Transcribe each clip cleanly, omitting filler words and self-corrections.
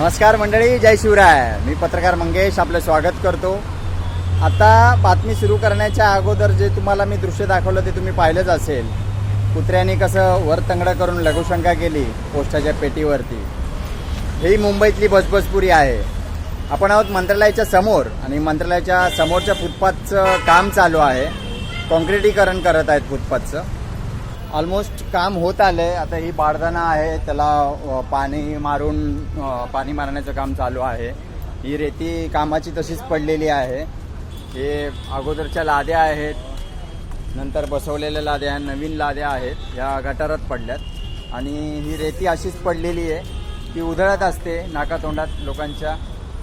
नमस्कार मंडळी, जय शिवराय. मी पत्रकार मंगेश आपलं स्वागत करतो. आता बातमी सुरू करण्याच्या अगोदर जे तुम्हाला मी दृश्य दाखवलं ते तुम्ही पाहिलंच असेल. कुत्र्याने कसं वर तंगडं करून लघुशंका केली पोस्टाच्या पेटीवरती. ही मुंबईतली बसबसपुरी आहे. आपण आहोत मंत्रालयाच्या समोर आणि मंत्रालयाच्या समोरच्या फुटपाथचं काम चालू आहे. कॉन्क्रिटीकरण करत आहेत फुटपाथचं. ऑलमोस्ट काम होत आलंय. आता ही बारदाना आहे, त्याला पाणी मारण्याचं काम चालू आहे. ही रेती कामाची तशीच पडलेली आहे. हे अगोदरच्या लाद्या आहेत, नंतर बसवलेल्या लाद्या आहेत, नवीन लाद्या आहेत, या गटारात पडल्यात आणि ही रेती अशीच पडलेली आहे. ती उधळत असते नाकातोंडात लोकांच्या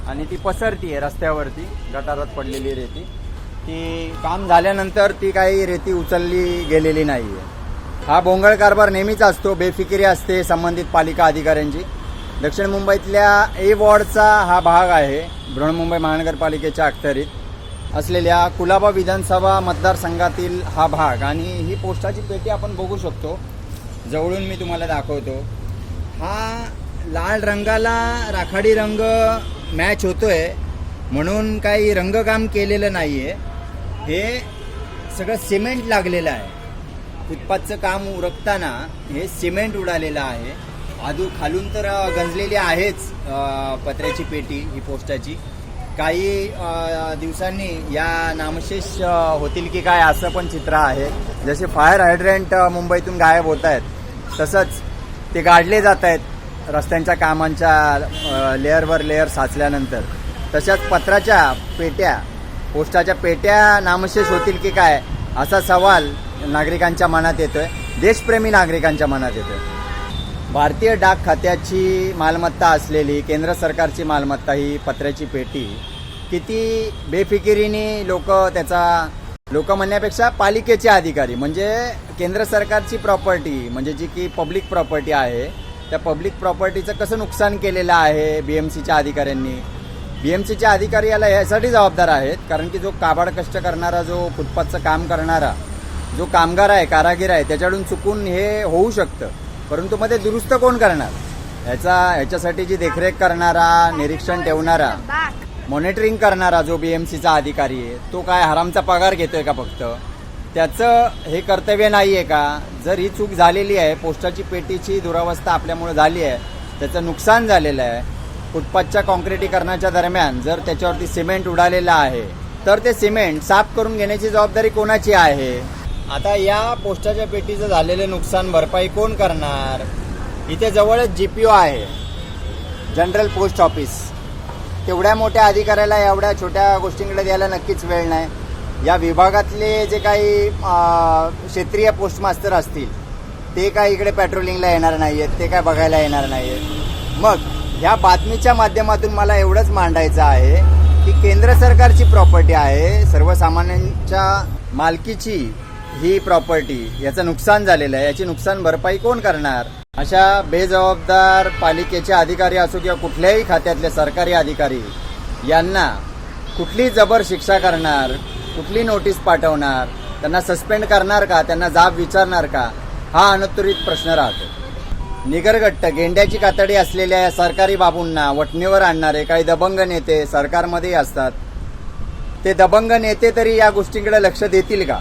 आणि ती पसरती आहे रस्त्यावरती. गटारात पडलेली रेती ती काम झाल्यानंतर ती काही रेती उचलली गेलेली नाही आहे. हा भोंगळ कारभार नेहमीच असतो. बेफिकिरी असते संबंधित पालिका अधिकाऱ्यांची. दक्षिण मुंबईतल्या ए वॉर्डचा हा भाग आहे. बृहन्मुंबई महानगरपालिकेच्या अखत्यारीत असलेल्या कुलाबा विधानसभा मतदारसंघातील हा भाग आणि ही पोस्टाची पेटी आपण बघू शकतो. जवळून मी तुम्हाला दाखवतो. हा लाल रंगाला राखाडी रंग मॅच होतोय म्हणून काही रंगकाम केलेलं नाही आहे. हे सगळं सिमेंट लागलेलं आहे. फुटपाथचं काम उरकताना हे सिमेंट उडालेलं आहे. खालून तर गंजलेली आहेच पत्र्याची पेटी ही पोस्टाची. काही दिवसांनी या नामशेष होतील की काय असं पण चित्र आहे. जसे फायर हायड्रंट मुंबईतून गायब होत आहेत तसंच ते गाडले जात आहेत रस्त्यांच्या कामांच्या लेअरवर लेअर साचल्यानंतर. तशाच पत्राच्या पेट्या, पोस्टाच्या पेट्या नामशेष होतील की काय असा सवाल नागरिकांच्या मनात येतोय. देशप्रेमी नागरिकांच्या मनात येतोय. भारतीय डाक खात्याची मालमत्ता असलेली केंद्र सरकारची मालमत्ता ही पत्र्याची पेटी किती बेफिकिरीने लोक म्हणण्यापेक्षा पालिकेचे अधिकारी म्हणजे केंद्र सरकारची प्रॉपर्टी म्हणजे जी की पब्लिक प्रॉपर्टी आहे त्या पब्लिक प्रॉपर्टीचं कसं नुकसान केलेलं आहे बीएमसीच्या अधिकाऱ्यांनी. बीएमसीचे अधिकारी याला यासाठी जबाबदार आहेत कारण की जो काबाड कष्ट करणारा, जो फुटपाथचं काम करणारा जो कामगार आहे, कारागीर आहे, त्याच्याकडून चुकून हे होऊ शकतं. परंतु मध्ये दुरुस्त कोण करणार? ह्याच्यासाठी जी देखरेख करणारा, निरीक्षण ठेवणारा, मॉनिटरिंग करणारा जो बीएमसीचा अधिकारी आहे तो काय हरामचा पगार घेतोय का? फक्त त्याचं हे कर्तव्य नाही आहे का? जर ही चूक झालेली आहे, पोस्टाची पेटीची दुरावस्था आपल्यामुळे झाली आहे, त्याचं नुकसान झालेलं आहे, फुटपाथच्या कॉन्क्रिटीकरणाच्या दरम्यान जर त्याच्यावरती सिमेंट उडालेलं आहे तर ते सिमेंट साफ करून घेण्याची जबाबदारी कोणाची आहे? आता या पोस्टाच्या पेटीचं झालेलं नुकसान भरपाई कोण करणार? इथे जवळच जीपीओ आहे, जनरल पोस्ट ऑफिस. तेवढ्या मोठ्या अधिकाऱ्याला एवढ्या छोट्या गोष्टींकडे द्यायला नक्कीच वेळ नाही. या विभागातले जे काही क्षेत्रीय पोस्ट मास्तर असतील ते काय इकडे पेट्रोलिंगला येणार नाही आहेत, ते काय बघायला येणार नाही आहेत. मग ह्या बातमीच्या माध्यमातून मला एवढंच मांडायचं आहे की केंद्र सरकारची प्रॉपर्टी आहे, सर्वसामान्यांच्या मालकीची ही प्रॉपर्टी, याचं नुकसान झालेलं आहे, याची नुकसान भरपाई कोण करणार? अशा बेजबाबदार पालिकेचे अधिकारी असो किंवा कुठल्याही खात्यातले सरकारी अधिकारी यांना कुठली जबर शिक्षा करणार, कुठली नोटीस पाठवणार, त्यांना सस्पेंड करणार का, त्यांना जाब विचारणार का, हा अनुत्तरित प्रश्न राहतो. निगरगट्ट गेंड्याची कातडी असलेल्या या सरकारी बाबूंना वठणीवर आणणारे काही दबंग नेते सरकारमध्येही असतात. ते दबंग नेते तरी या गोष्टींकडे लक्ष देतील का?